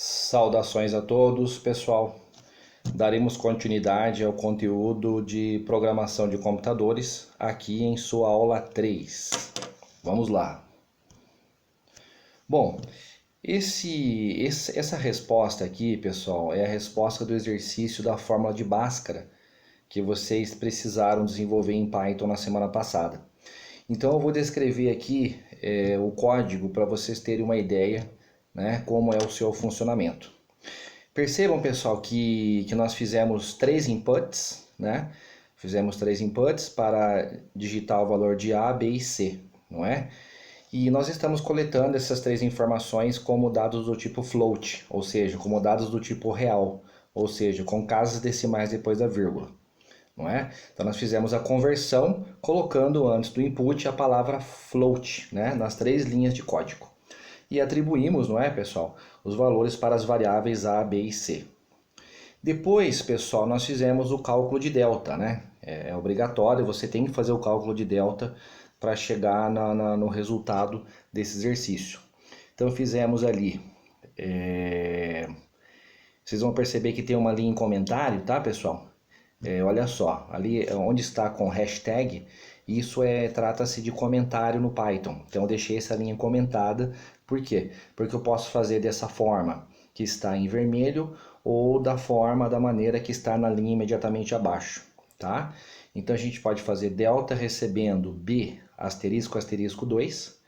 Saudações a todos, pessoal. Daremos continuidade ao conteúdo de programação de computadores aqui em sua aula 3. Vamos lá. Bom, essa resposta aqui, pessoal, é a resposta do exercício da fórmula de Bhaskara que vocês precisaram desenvolver em Python na semana passada. Então eu vou descrever aqui o código para vocês terem uma ideia, né, como é o seu funcionamento. Percebam, pessoal, que nós fizemos 3 inputs, né? Fizemos 3 inputs para digitar o valor de A, B e C, não é? E nós estamos coletando essas 3 informações como dados do tipo float, ou seja, como dados do tipo real, ou seja, com casas decimais depois da vírgula, não é? Então nós fizemos a conversão colocando antes do input a palavra float, né, nas 3 linhas de código. E atribuímos, não é, pessoal, os valores para as variáveis A, B e C. Depois, pessoal, nós fizemos o cálculo de delta, né? É obrigatório, você tem que fazer o cálculo de delta para chegar no resultado desse exercício. Então fizemos ali, vocês vão perceber que tem uma linha em comentário, tá, pessoal? Olha só, ali onde está com hashtag, isso trata-se de comentário no Python. Então eu deixei essa linha comentada, por quê? Porque eu posso fazer dessa forma que está em vermelho ou da maneira que está na linha imediatamente abaixo, tá? Então a gente pode fazer delta recebendo b asterisco asterisco 2.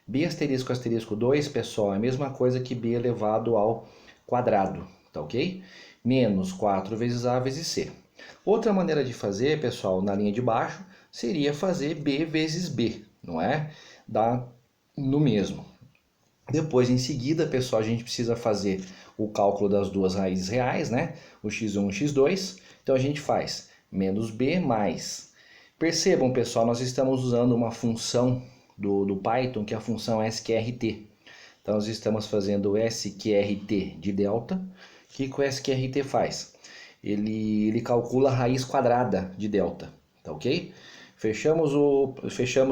B asterisco asterisco 2, pessoal, é a mesma coisa que b elevado ao quadrado, tá ok? Menos 4 vezes A vezes C. Outra maneira de fazer, pessoal, na linha de baixo, seria fazer B vezes B, não é? Dá no mesmo. Depois, em seguida, pessoal, a gente precisa fazer o cálculo das duas raízes reais, né? O x1 e o x2. Então a gente faz menos b mais. Percebam, pessoal, nós estamos usando uma função do Python, que é a função sqrt. Então nós estamos fazendo o sqrt de delta. O que o sqrt faz? Ele calcula a raiz quadrada de delta, tá ok? Fechamos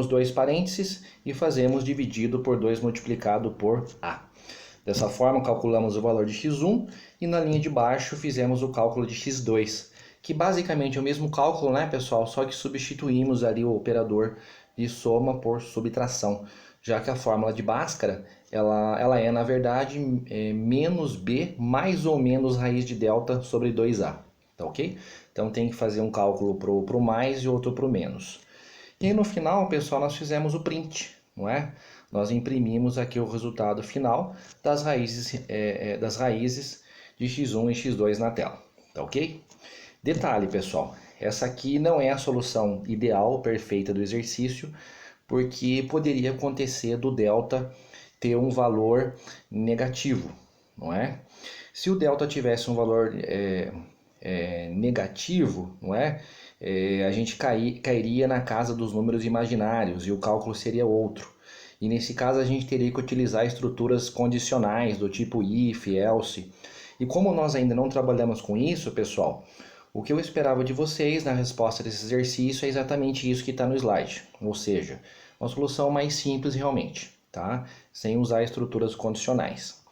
2 parênteses e fazemos dividido por 2 multiplicado por A. Dessa forma, calculamos o valor de x1 e na linha de baixo fizemos o cálculo de x2, que basicamente é o mesmo cálculo, né, pessoal? Só que substituímos ali o operador de soma por subtração, já que a fórmula de Bhaskara, ela é, na verdade, menos b mais ou menos raiz de delta sobre 2a, tá ok? Então tem que fazer um cálculo pro mais e outro pro menos. E aí no final, pessoal, nós fizemos o print, não é? Nós imprimimos aqui o resultado final das raízes de x1 e x2 na tela, tá ok? Detalhe, pessoal, essa aqui não é a solução ideal, perfeita do exercício, porque poderia acontecer do delta ter um valor negativo, não é? Se o delta tivesse um valor negativo, não é? A gente cairia na casa dos números imaginários e o cálculo seria outro. E nesse caso a gente teria que utilizar estruturas condicionais do tipo if, else. E como nós ainda não trabalhamos com isso, pessoal, o que eu esperava de vocês na resposta desse exercício é exatamente isso que está no slide. Ou seja, uma solução mais simples realmente, tá? Sem usar estruturas condicionais.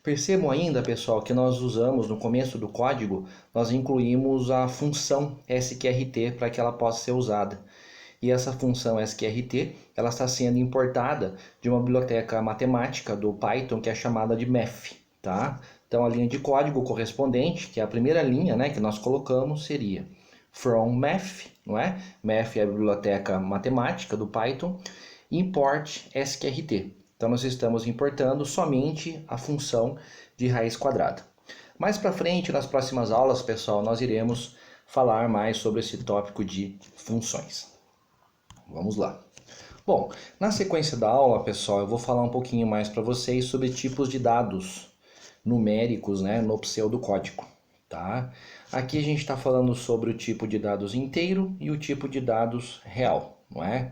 Percebam ainda, pessoal, que nós usamos no começo do código, nós incluímos a função sqrt para que ela possa ser usada. E essa função sqrt, ela está sendo importada de uma biblioteca matemática do Python que é chamada de math, tá? Então a linha de código correspondente, que é a primeira linha, né, que nós colocamos, seria from math, não é? Math é a biblioteca matemática do Python, import sqrt. Então nós estamos importando somente a função de raiz quadrada. Mais para frente, nas próximas aulas, pessoal, nós iremos falar mais sobre esse tópico de funções. Vamos lá. Bom, na sequência da aula, pessoal, eu vou falar um pouquinho mais para vocês sobre tipos de dados numéricos, né, no pseudocódigo, tá? Aqui a gente está falando sobre o tipo de dados inteiro e o tipo de dados real, não é?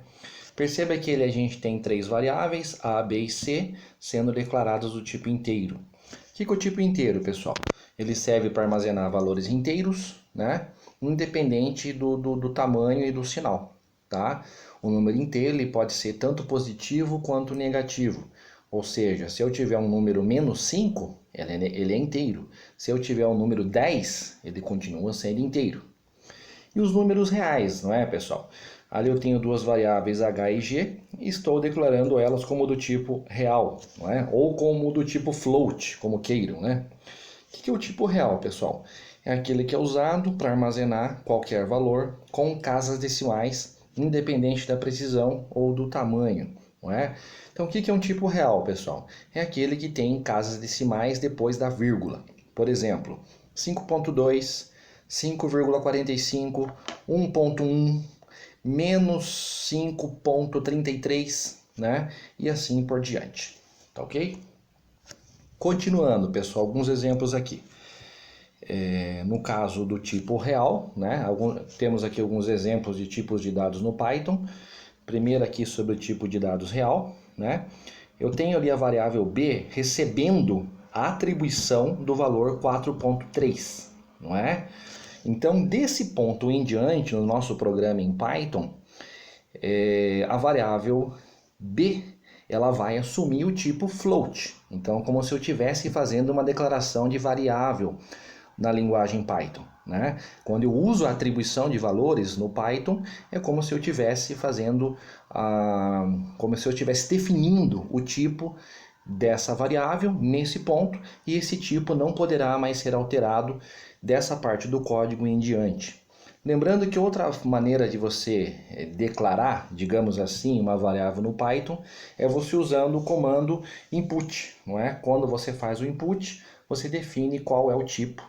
Perceba que a gente tem 3 variáveis, A, B e C, sendo declaradas do tipo inteiro. O que é o tipo inteiro, pessoal? Ele serve para armazenar valores inteiros, né? Independente do tamanho e do sinal, tá? O número inteiro ele pode ser tanto positivo quanto negativo. Ou seja, se eu tiver um número menos 5, ele é inteiro. Se eu tiver o número 10, ele continua sendo inteiro. E os números reais, não é, pessoal? Ali eu tenho duas variáveis h e g e estou declarando elas como do tipo real, não é? Ou como do tipo float, como queiram, né? O que é o tipo real, pessoal? É aquele que é usado para armazenar qualquer valor com casas decimais, independente da precisão ou do tamanho, não é? Então, o que é um tipo real, pessoal? É aquele que tem casas decimais depois da vírgula. Por exemplo, 5.2, 5,45, 1.1, menos 5.33, né? E assim por diante, tá ok? Continuando, pessoal, alguns exemplos aqui. No caso do tipo real, né? Temos aqui alguns exemplos de tipos de dados no Python. Primeiro aqui sobre o tipo de dados real, né? Eu tenho ali a variável b recebendo a atribuição do valor 4.3, não é? Então, desse ponto em diante, no nosso programa em Python, a variável b ela vai assumir o tipo float. Então, como se eu estivesse fazendo uma declaração de variável na linguagem Python, né? Quando eu uso a atribuição de valores no Python, é como se eu estivesse como se eu estivesse definindo o tipo dessa variável nesse ponto, e esse tipo não poderá mais ser alterado dessa parte do código em diante. Lembrando que outra maneira de você declarar, digamos assim, uma variável no Python é você usando o comando input, não é? Quando você faz o input, você define qual é o tipo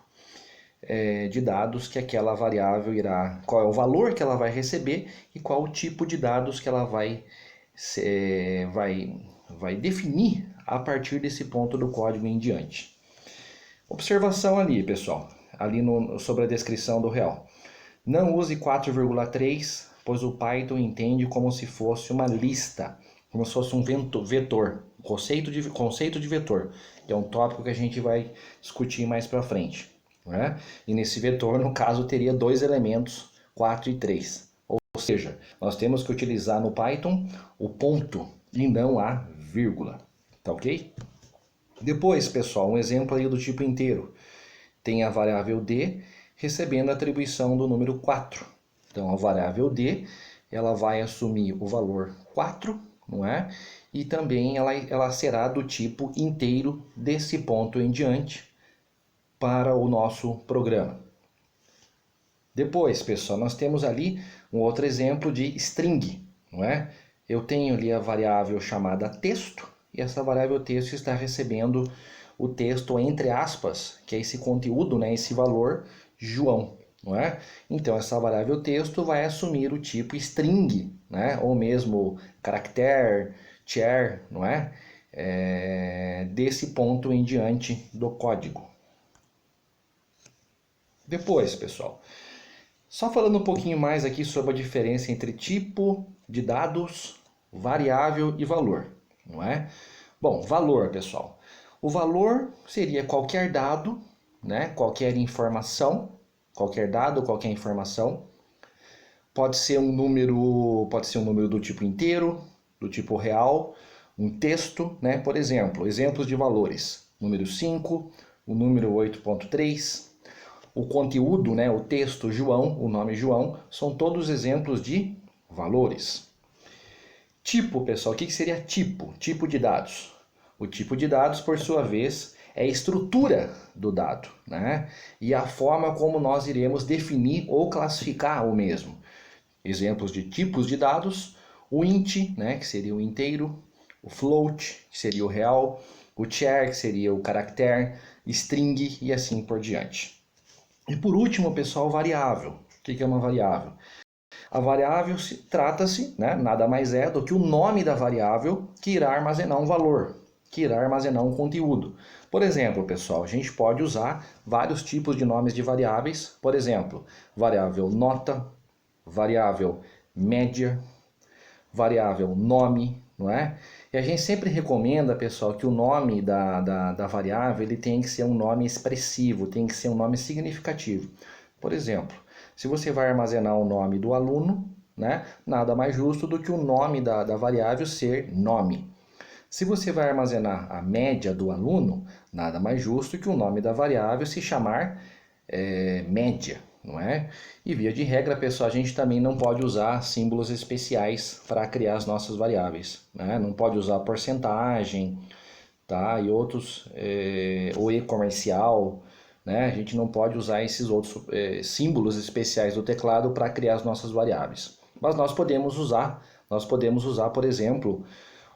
de dados que aquela variável irá, qual é o valor que ela vai receber e qual o tipo de dados que ela vai definir a partir desse ponto do código em diante. Observação ali, pessoal, ali sobre a descrição do real. Não use 4,3, pois o Python entende como se fosse uma lista, como se fosse um vetor, conceito de vetor, que é um tópico que a gente vai discutir mais para frente. Né? E nesse vetor, no caso, teria dois elementos, 4 e 3. Ou seja, nós temos que utilizar no Python o ponto e não a vírgula. Tá ok? Depois, pessoal, um exemplo aí do tipo inteiro. Tem a variável d recebendo a atribuição do número 4. Então, a variável d ela vai assumir o valor 4, não é? E também ela será do tipo inteiro desse ponto em diante para o nosso programa. Depois, pessoal, nós temos ali um outro exemplo de string, não é? Eu tenho ali a variável chamada texto, e essa variável texto está recebendo o texto entre aspas, que é esse conteúdo, né, esse valor João, não é? Então essa variável texto vai assumir o tipo string, né, ou mesmo character, char, não é? Desse ponto em diante do código. Depois, pessoal, só falando um pouquinho mais aqui sobre a diferença entre tipo de dados, variável e valor, não é? Bom, valor, pessoal. O valor seria qualquer dado, né? Qualquer informação, qualquer dado, qualquer informação. Pode ser um número do tipo inteiro, do tipo real, um texto, né? Por exemplo, exemplos de valores: número 5, o número 8.3. O conteúdo, né, o texto João, o nome João, são todos exemplos de valores. Tipo, pessoal, o que seria tipo? Tipo de dados. O tipo de dados, por sua vez, é a estrutura do dado, né? E a forma como nós iremos definir ou classificar o mesmo. Exemplos de tipos de dados: o int, né, que seria o inteiro, o float, que seria o real, o char, que seria o caractere, string e assim por diante. E por último, pessoal, variável. O que é uma variável? A variável trata-se, né, nada mais é do que o nome da variável que irá armazenar um valor, que irá armazenar um conteúdo. Por exemplo, pessoal, a gente pode usar vários tipos de nomes de variáveis. Por exemplo, variável nota, variável média, variável nome, não é? E a gente sempre recomenda, pessoal, que o nome da variável ele tem que ser um nome expressivo, tem que ser um nome significativo. Por exemplo, se você vai armazenar o nome do aluno, né, nada mais justo do que o nome da variável ser nome. Se você vai armazenar a média do aluno, nada mais justo que o nome da variável se chamar média, não é? E via de regra, pessoal, a gente também não pode usar símbolos especiais para criar as nossas variáveis, né? Não pode usar porcentagem, tá? E outros, o e-comercial, né? A gente não pode usar esses outros símbolos especiais do teclado para criar as nossas variáveis. Mas nós podemos usar, por exemplo,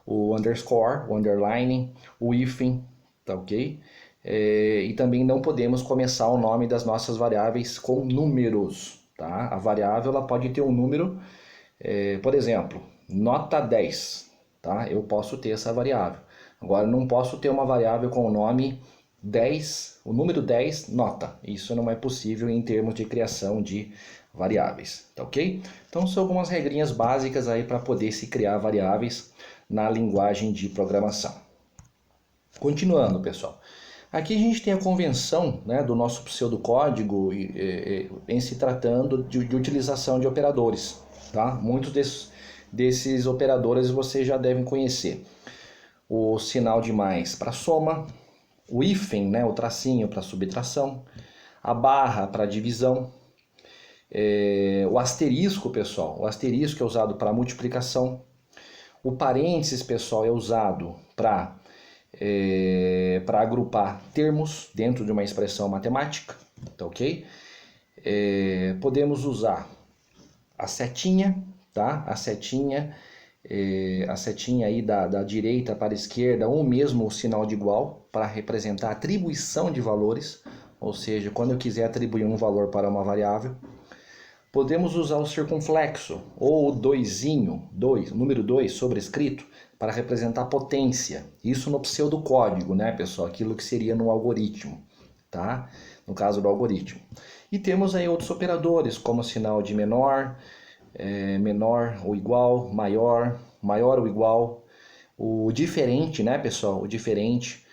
o underscore, o underline, o hífen, tá ok? E também não podemos começar o nome das nossas variáveis com números, tá? A variável ela pode ter um número, por exemplo, nota 10, tá? Eu posso ter essa variável. Agora, não posso ter uma variável com o nome 10, o número 10, nota. Isso não é possível em termos de criação de variáveis, tá ok? Então, são algumas regrinhas básicas aí para poder se criar variáveis na linguagem de programação. Continuando, pessoal. Aqui a gente tem a convenção, né, do nosso pseudocódigo em se tratando de utilização de operadores. Tá? Muitos desses operadores vocês já devem conhecer. O sinal de mais para soma, o hífen, né, o tracinho para subtração, a barra para divisão, o asterisco, pessoal, o asterisco é usado para multiplicação, o parênteses, pessoal, é usado para agrupar termos dentro de uma expressão matemática, tá ok? Podemos usar a setinha, tá? A setinha aí da direita para a esquerda, ou mesmo o sinal de igual, para representar a atribuição de valores, ou seja, quando eu quiser atribuir um valor para uma variável. Podemos usar o circunflexo, ou o doisinho, o número 2 sobrescrito, para representar potência. Isso no pseudocódigo, né, pessoal? Aquilo que seria no algoritmo, tá? No caso do algoritmo. E temos aí outros operadores, como sinal de menor, menor ou igual, maior, maior ou igual, o diferente, né, pessoal? O diferente,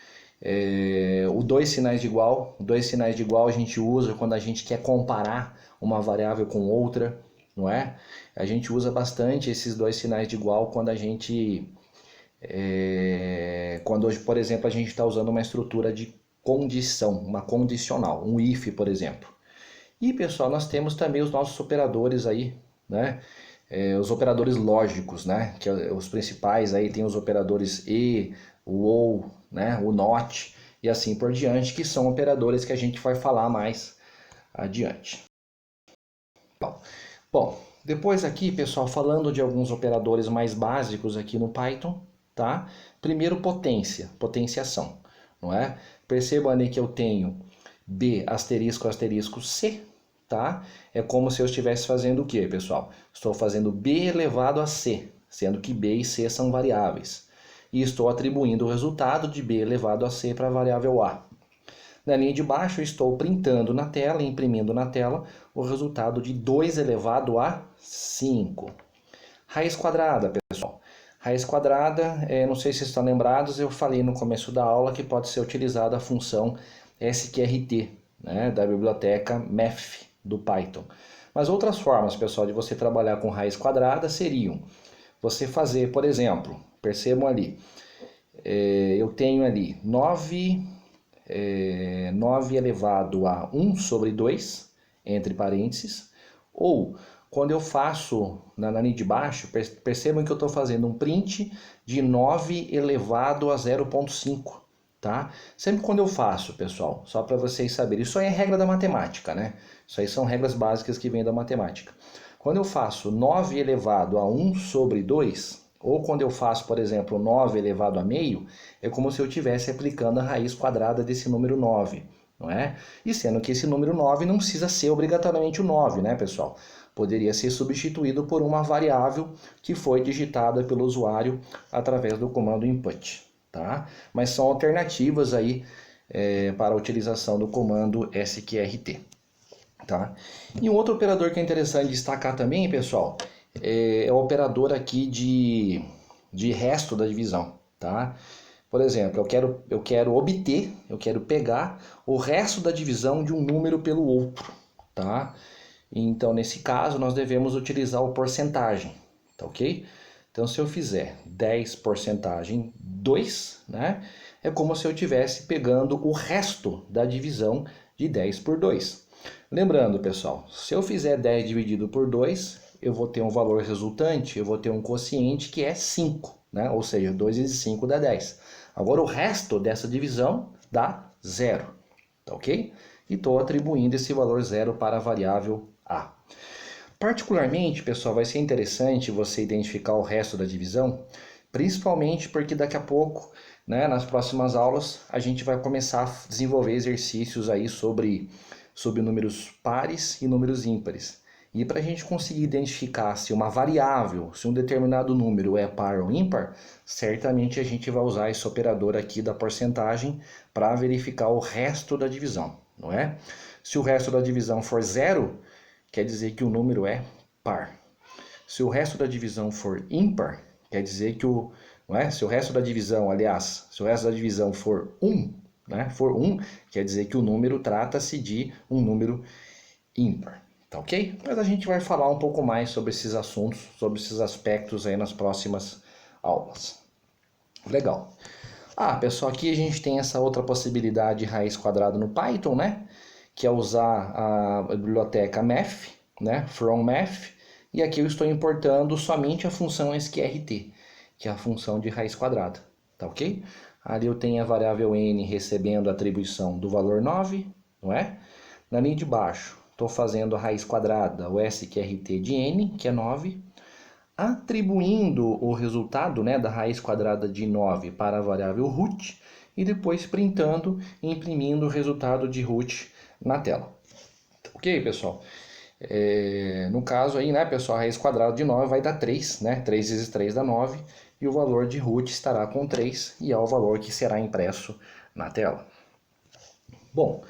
o dois sinais de igual. O dois sinais de igual a gente usa quando a gente quer comparar uma variável com outra, não é? A gente usa bastante esses dois sinais de igual quando a gente, quando hoje, por exemplo, a gente está usando uma estrutura de condição, uma condicional, um if, por exemplo. E, pessoal, nós temos também os nossos operadores aí, né? Os operadores lógicos, né? Que os principais aí tem os operadores e, o ou, né? O not e assim por diante, que são operadores que a gente vai falar mais adiante. Bom, depois aqui, pessoal, falando de alguns operadores mais básicos aqui no Python, tá? Primeiro, potência, potenciação, não é? Percebam ali que eu tenho B asterisco asterisco C, tá? É como se eu estivesse fazendo o quê, pessoal? Estou fazendo B elevado a C, sendo que B e C são variáveis. E estou atribuindo o resultado de B elevado a C para a variável A. Na linha de baixo, eu estou printando na tela, imprimindo na tela, o resultado de 2 elevado a 5. Raiz quadrada, pessoal. Raiz quadrada, não sei se vocês estão lembrados, eu falei no começo da aula que pode ser utilizada a função sqrt, né, da biblioteca math do Python. Mas outras formas, pessoal, de você trabalhar com raiz quadrada seriam você fazer, por exemplo, percebam ali, eu tenho ali 9 elevado a 1 sobre 2, entre parênteses, ou quando eu faço na linha de baixo, percebam que eu estou fazendo um print de 9 elevado a 0,5, tá? Sempre quando eu faço, pessoal, só para vocês saberem, isso aí é regra da matemática, né? Isso aí são regras básicas que vêm da matemática. Quando eu faço 9 elevado a 1 sobre 2, ou quando eu faço, por exemplo, 9 elevado a meio, é como se eu estivesse aplicando a raiz quadrada desse número 9, não é? E sendo que esse número 9 não precisa ser obrigatoriamente o 9, né, pessoal? Poderia ser substituído por uma variável que foi digitada pelo usuário através do comando input, tá? Mas são alternativas aí para a utilização do comando sqrt, tá? E um outro operador que é interessante destacar também, pessoal, é o operador aqui de resto da divisão, tá? Por exemplo, eu quero pegar o resto da divisão de um número pelo outro, tá? Então, nesse caso, nós devemos utilizar o porcentagem, tá ok? Então, se eu fizer 10 porcentagem 2, né, é como se eu estivesse pegando o resto da divisão de 10 por 2. Lembrando, pessoal, se eu fizer 10 dividido por 2, eu vou ter um valor resultante, eu vou ter um quociente que é 5, né? Ou seja, 2 vezes 5 dá 10. Agora, o resto dessa divisão dá 0, tá ok? E estou atribuindo esse valor 0 para a variável A. Particularmente, pessoal, vai ser interessante você identificar o resto da divisão, principalmente porque daqui a pouco, né, nas próximas aulas, a gente vai começar a desenvolver exercícios aí sobre números pares e números ímpares. E para a gente conseguir identificar se uma variável, se um determinado número é par ou ímpar, certamente a gente vai usar esse operador aqui da porcentagem para verificar o resto da divisão, não é? Se o resto da divisão for 0, quer dizer que o número é par. Se o resto da divisão for ímpar, quer dizer que se o resto da divisão, aliás, se o resto da divisão for 1, né, quer dizer que o número trata-se de um número ímpar, tá ok? Mas a gente vai falar um pouco mais sobre esses assuntos, sobre esses aspectos aí nas próximas aulas. Legal. Pessoal, aqui a gente tem essa outra possibilidade de raiz quadrada no Python, né? Que é usar a biblioteca math, né? From math, e aqui eu estou importando somente a função sqrt, que é a função de raiz quadrada, tá ok? Ali eu tenho a variável n recebendo a atribuição do valor 9, não é? Na linha de baixo, estou fazendo a raiz quadrada, o sqrt de n, que é 9, atribuindo o resultado, né, da raiz quadrada de 9 para a variável root, e depois printando e imprimindo o resultado de root na tela. Ok, pessoal? No caso aí, né, pessoal, a raiz quadrada de 9 vai dar 3, né? 3 vezes 3 dá 9, e o valor de root estará com 3, e é o valor que será impresso na tela. Bom,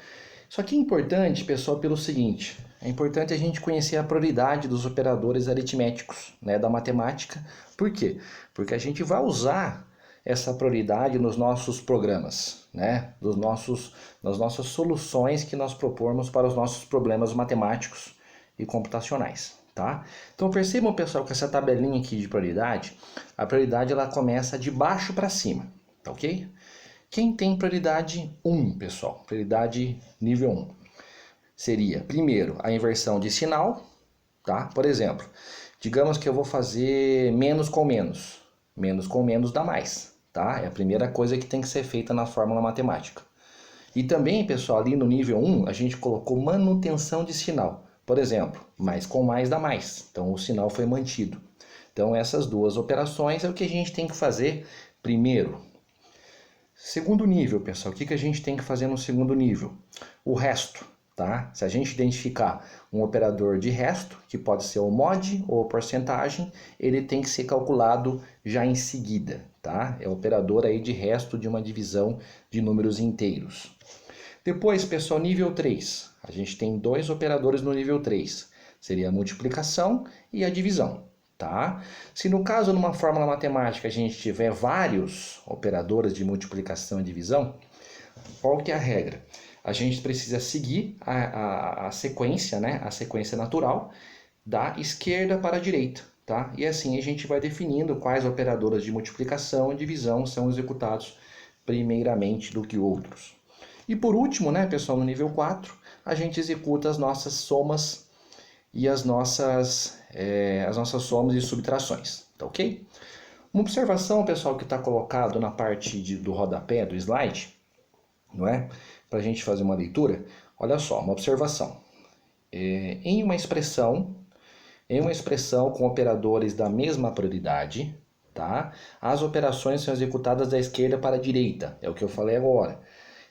isso aqui é importante, pessoal, pelo seguinte: é importante a gente conhecer a prioridade dos operadores aritméticos, né, da matemática. Por quê? Porque a gente vai usar essa prioridade nos nossos programas, né, nas nossas soluções que nós propormos para os nossos problemas matemáticos e computacionais, tá? Então percebam, pessoal, que essa tabelinha aqui de prioridade, a prioridade ela começa de baixo para cima, tá ok? Quem tem prioridade 1, pessoal? Prioridade nível 1. Seria, primeiro, a inversão de sinal, tá? Por exemplo, digamos que eu vou fazer menos com menos. Menos com menos dá mais, tá? É a primeira coisa que tem que ser feita na fórmula matemática. E também, pessoal, ali no nível 1, a gente colocou manutenção de sinal. Por exemplo, mais com mais dá mais. Então, o sinal foi mantido. Então, essas duas operações é o que a gente tem que fazer primeiro. Segundo nível, pessoal, o que a gente tem que fazer no segundo nível? O resto, tá? Se a gente identificar um operador de resto, que pode ser o mod ou porcentagem, ele tem que ser calculado já em seguida, tá? É o operador aí de resto de uma divisão de números inteiros. Depois, pessoal, nível 3. A gente tem dois operadores no nível 3. Seria a multiplicação e a divisão. Tá? Se no caso, numa fórmula matemática, a gente tiver vários operadores de multiplicação e divisão, qual que é a regra? A gente precisa seguir a sequência, né? A sequência natural da esquerda para a direita. Tá? E assim a gente vai definindo quais operadores de multiplicação e divisão são executados primeiramente do que outros. E por último, né, pessoal, no nível 4, a gente executa as nossas somas e as nossas somas e subtrações, tá ok? Uma observação, pessoal, que está colocado na parte do rodapé do slide, não é? Para a gente fazer uma leitura, olha só, uma observação. Em uma expressão com operadores da mesma prioridade, tá? As operações são executadas da esquerda para a direita, é o que eu falei agora.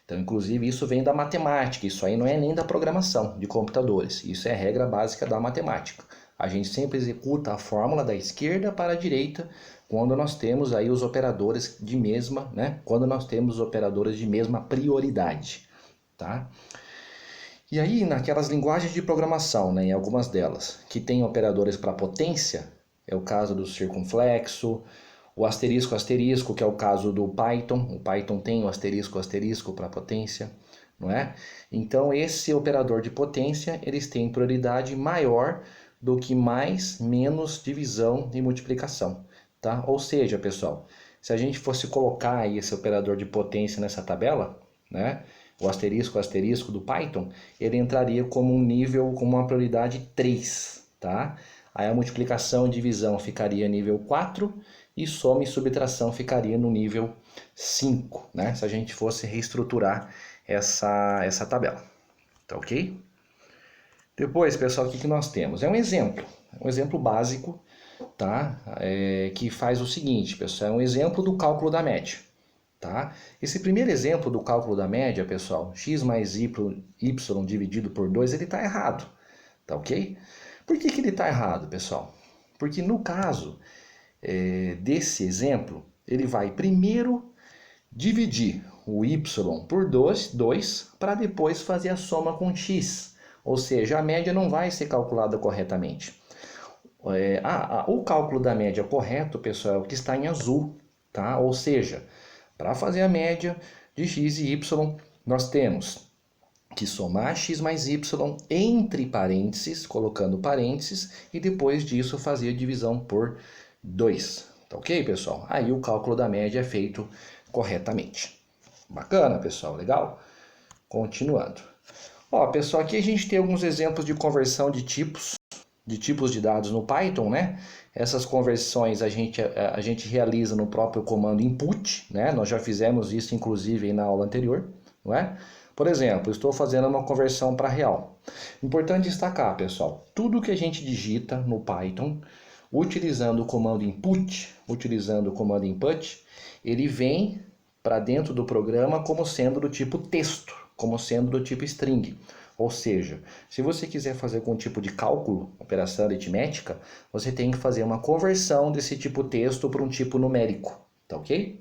Então, inclusive, isso vem da matemática, isso aí não é nem da programação de computadores, isso é regra básica da matemática. A gente sempre executa a fórmula da esquerda para a direita quando nós temos aí os operadores de mesma, né? Quando nós temos os operadores de mesma prioridade, tá? E aí, naquelas linguagens de programação, né, em algumas delas, que tem operadores para potência, é o caso do circunflexo, o asterisco, asterisco, que é o caso do Python. O Python tem o asterisco, asterisco para potência, não é? Então, esse operador de potência, eles têm prioridade maior do que mais, menos, divisão e multiplicação. tá? Ou seja, pessoal, se a gente fosse colocar aí esse operador de potência nessa tabela, né, o asterisco do Python, ele entraria como um nível, como uma prioridade 3, tá? Aí a multiplicação e divisão ficaria nível 4 e soma e subtração ficaria no nível 5, né? Se a gente fosse reestruturar essa tabela, tá ok? Depois, pessoal, o que nós temos? É um exemplo básico, tá? Que faz o seguinte, pessoal, é um exemplo do cálculo da média, tá? Esse primeiro exemplo do cálculo da média, pessoal, x mais y dividido por 2, ele está errado, tá ok? Por que ele está errado, pessoal? Porque no caso desse exemplo, ele vai primeiro dividir o y por 2 para depois fazer a soma com x. Ou seja, a média não vai ser calculada corretamente. O cálculo da média correto, pessoal, é o que está em azul, tá? Ou seja, para fazer a média de x e y, nós temos que somar x mais y entre parênteses, colocando parênteses, e depois disso fazer a divisão por 2. Tá ok, pessoal? Aí o cálculo da média é feito corretamente. Bacana, pessoal? Legal? Continuando. Ó, pessoal, aqui a gente tem alguns exemplos de conversão de tipos de dados no Python, né? Essas conversões a gente realiza no próprio comando input, né? Nós já fizemos isso, inclusive, na aula anterior, não é? Por exemplo, estou fazendo uma conversão para real. Importante destacar, pessoal, tudo que a gente digita no Python, utilizando o comando input, ele vem para dentro do programa como sendo do tipo texto, como sendo do tipo string. Ou seja, se você quiser fazer algum tipo de cálculo, operação aritmética, você tem que fazer uma conversão desse tipo texto para um tipo numérico, tá ok?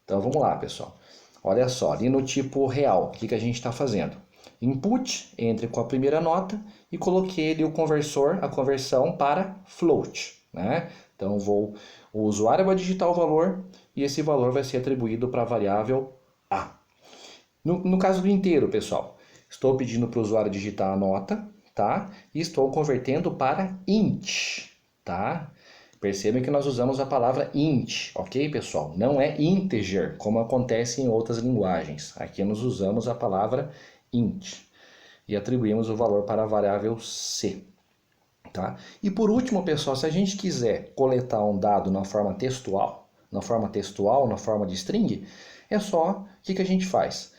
Então vamos lá, pessoal. Olha só, ali no tipo real, o que a gente está fazendo? Input, entre com a primeira nota e coloquei ali a conversão para float, né? Então o usuário vai digitar o valor e esse valor vai ser atribuído para a variável A. No caso do inteiro, pessoal, estou pedindo para o usuário digitar a nota, tá? E estou convertendo para int, tá? Percebem que nós usamos a palavra int, ok, pessoal? Não é integer, como acontece em outras linguagens. Aqui nós usamos a palavra int e atribuímos o valor para a variável c, tá? E por último, pessoal, se a gente quiser coletar um dado na forma textual, na forma de string, é só o que a gente faz?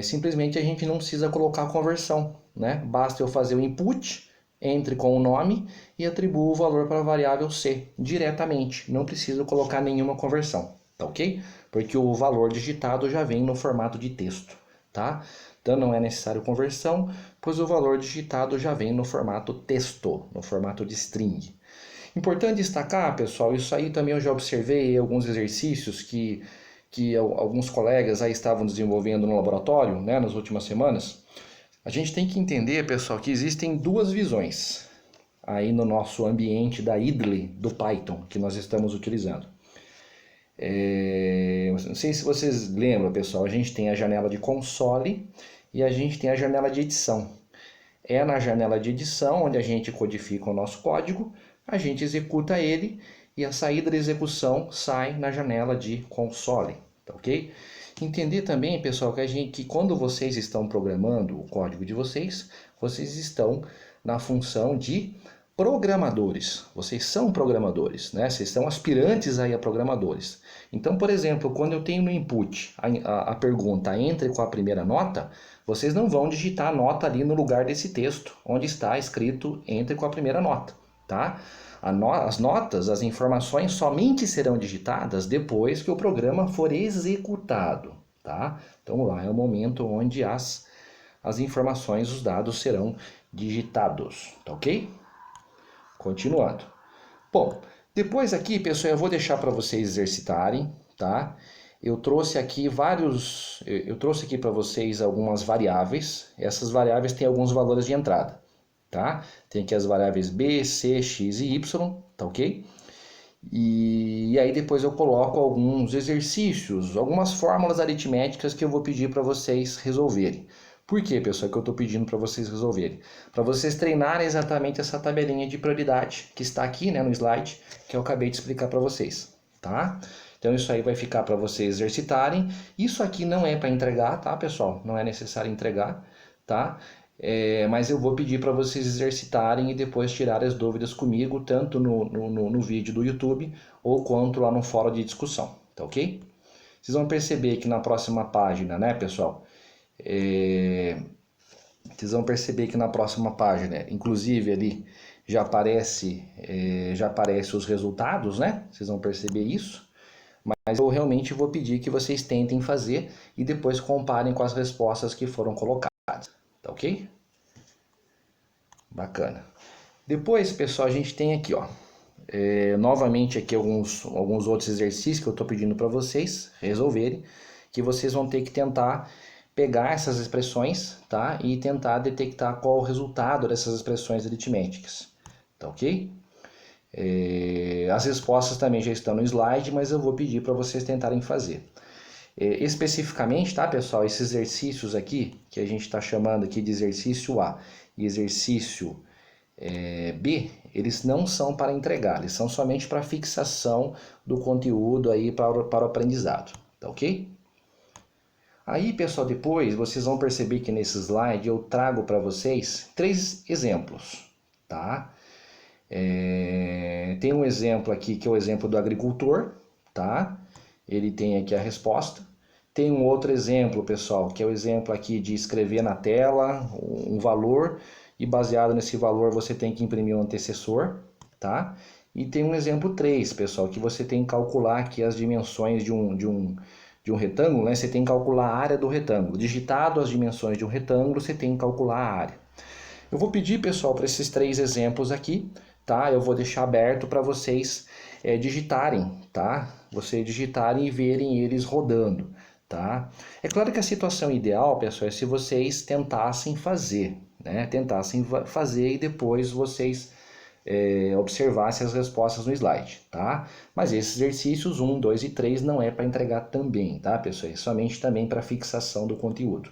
Simplesmente a gente não precisa colocar a conversão, né? Basta eu fazer o input, entre com o nome e atribuo o valor para a variável c diretamente. Não preciso colocar nenhuma conversão, tá ok? Porque o valor digitado já vem no formato de texto, tá? Então não é necessário conversão, pois o valor digitado já vem no formato texto, no formato de string. Importante destacar, pessoal, isso aí também eu já observei alguns exercícios que alguns colegas aí estavam desenvolvendo no laboratório, né, nas últimas semanas. A gente tem que entender, pessoal, que existem duas visões aí no nosso ambiente da IDLE do Python que nós estamos utilizando. Não sei se vocês lembram, pessoal, a gente tem a janela de console e a gente tem a janela de edição. É na janela de edição onde a gente codifica o nosso código, a gente executa ele e a saída da execução sai na janela de console, tá ok? Entender também, pessoal, que quando vocês estão programando o código de vocês estão na função de programadores. Vocês são programadores, né? Vocês são aspirantes aí a programadores. Então, por exemplo, quando eu tenho no input a pergunta entre com a primeira nota, vocês não vão digitar a nota ali no lugar desse texto, onde está escrito entre com a primeira nota, tá? As notas, as informações somente serão digitadas depois que o programa for executado, tá? Então lá é o momento onde as informações, os dados serão digitados, tá ok? Continuando. Bom, depois aqui, pessoal, eu vou deixar para vocês exercitarem, tá? Eu trouxe aqui para vocês algumas variáveis. Essas variáveis têm alguns valores de entrada, tá? Tem aqui as variáveis b, c, x e y, tá ok? E aí depois eu coloco alguns exercícios, algumas fórmulas aritméticas que eu vou pedir para vocês resolverem. Por quê, pessoal, que eu estou pedindo para vocês resolverem? Para vocês treinarem exatamente essa tabelinha de prioridade que está aqui, né, no slide, que eu acabei de explicar para vocês, tá? Então isso aí vai ficar para vocês exercitarem. Isso aqui não é para entregar, tá, pessoal? Não é necessário entregar, tá? Mas eu vou pedir para vocês exercitarem e depois tirarem as dúvidas comigo, tanto no vídeo do YouTube ou quanto lá no fórum de discussão, tá ok? Vocês vão perceber que na próxima página, né, pessoal? Vocês vão perceber que na próxima página, inclusive ali, já aparece os resultados, né? Vocês vão perceber isso. Mas eu realmente vou pedir que vocês tentem fazer e depois comparem com as respostas que foram colocadas, tá ok? Bacana. Depois, pessoal, a gente tem aqui, ó, novamente aqui alguns outros exercícios que eu estou pedindo para vocês resolverem, que vocês vão ter que tentar pegar essas expressões, tá? E tentar detectar qual o resultado dessas expressões aritméticas, tá ok? As respostas também já estão no slide, mas eu vou pedir para vocês tentarem fazer. Especificamente, tá, pessoal, esses exercícios aqui, que a gente está chamando aqui de exercício A e exercício B, eles não são para entregar, eles são somente para fixação do conteúdo aí para o aprendizado, tá ok? Aí, pessoal, depois vocês vão perceber que nesse slide eu trago para vocês 3 exemplos, tá? Tem um exemplo aqui que é o exemplo do agricultor, tá? Ele tem aqui a resposta. Tem um outro exemplo, pessoal, que é o exemplo aqui de escrever na tela um valor e baseado nesse valor você tem que imprimir um antecessor, tá? E tem um exemplo 3, pessoal, que você tem que calcular aqui as dimensões de um retângulo, né? Você tem que calcular a área do retângulo. Digitado as dimensões de um retângulo, você tem que calcular a área. Eu vou pedir, pessoal, para esses 3 exemplos aqui, tá? Eu vou deixar aberto para vocês digitarem, tá? Vocês digitarem e verem eles rodando, tá? É claro que a situação ideal, pessoal, é se vocês tentassem fazer, né? Tentassem fazer e depois vocês observassem as respostas no slide, tá? Mas esses exercícios 1, 2 e 3 não é para entregar também, tá, pessoal? É somente também para fixação do conteúdo.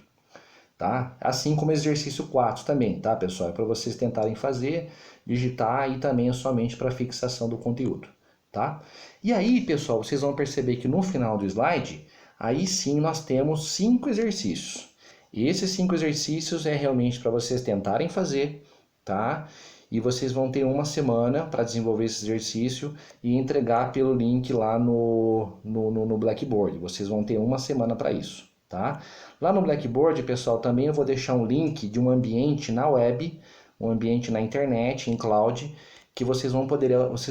Tá? Assim como o exercício 4 também, tá, pessoal? É para vocês tentarem fazer, digitar e também é somente para fixação do conteúdo, tá? E aí, pessoal, vocês vão perceber que no final do slide, aí sim nós temos 5 exercícios. E esses 5 exercícios é realmente para vocês tentarem fazer, tá? E vocês vão ter uma semana para desenvolver esse exercício e entregar pelo link lá no Blackboard. Vocês vão ter uma semana para isso, tá? Lá no Blackboard, pessoal, também eu vou deixar um link de um ambiente na web, um ambiente na internet, em cloud, que vocês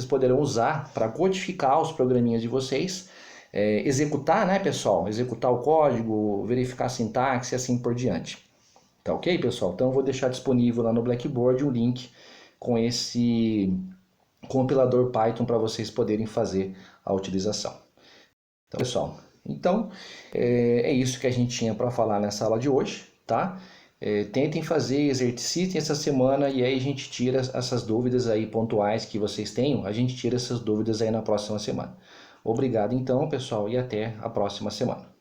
poderão usar para codificar os programinhas de vocês, executar, né, pessoal? Executar o código, verificar a sintaxe e assim por diante. Tá ok, pessoal? Então eu vou deixar disponível lá no Blackboard um link com esse compilador Python para vocês poderem fazer a utilização. Então, pessoal, é isso que a gente tinha para falar nessa aula de hoje, tá? Tentem fazer, exercitem essa semana e aí a gente tira essas dúvidas aí pontuais que vocês tenham, a gente tira essas dúvidas aí na próxima semana. Obrigado então, pessoal, e até a próxima semana.